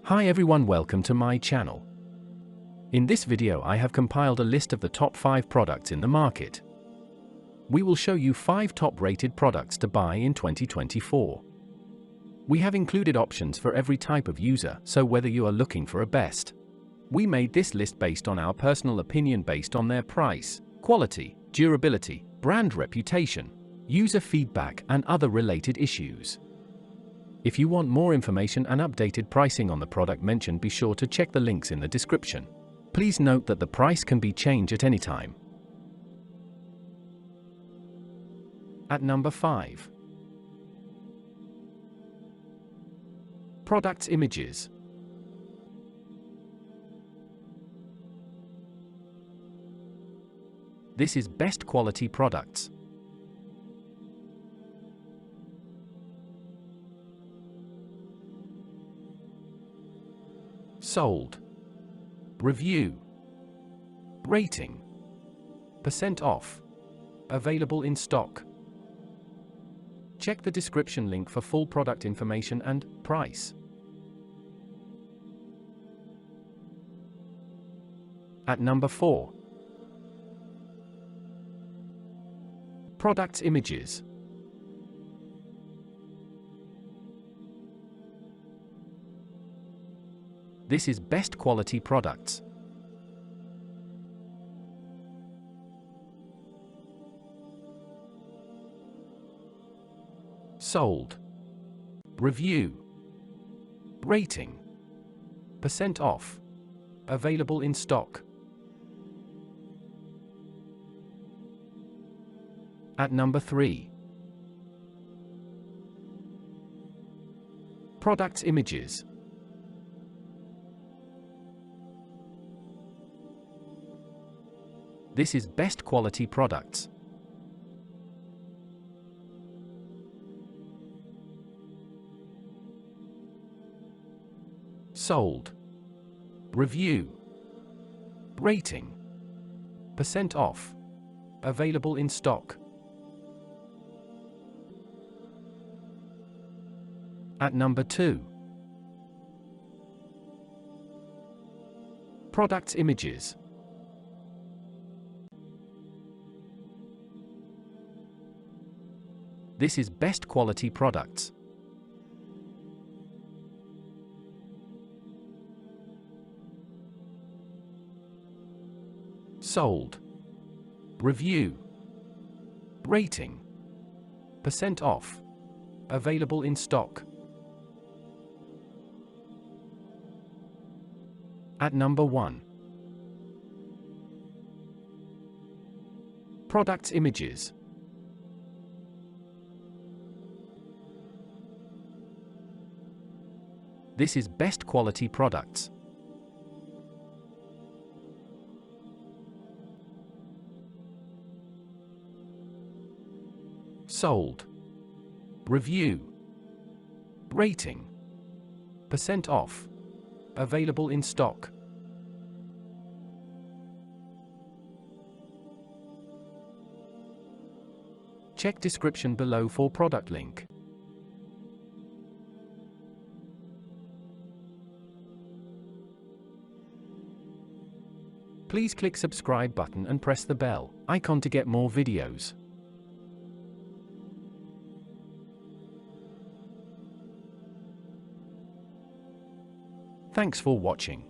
Hi everyone, welcome to my channel. In this video I have compiled a list of the top 5 products in the market. We will show you 5 top rated products to buy in 2024. We have included options for every type of user, so whether you are looking for a best. We made this list based on our personal opinion based on their price, quality, durability, brand reputation, user feedback and other related issues. If you want more information and updated pricing on the product mentioned, be sure to check the links in the description. Please note that the price can be changed at any time. At number 5. Products images. This is best quality products. Sold. Review. Rating. % off. Available in stock. Check the description link for full product information and price. At number 4. Products images. This is best quality products. Sold. Review. Rating. % off. Available in stock. At number 3. Products images. This is best quality products. Sold. Review. Rating. % off. Available in stock. At number 2. Products images. This is best quality products. Sold. Review. Rating. % off. Available in stock. At number 1. Products images. This is best quality products. Sold. Review. Rating. % off. Available in stock. Check description below for product link. Please click subscribe button and press the bell icon to get more videos. Thanks for watching.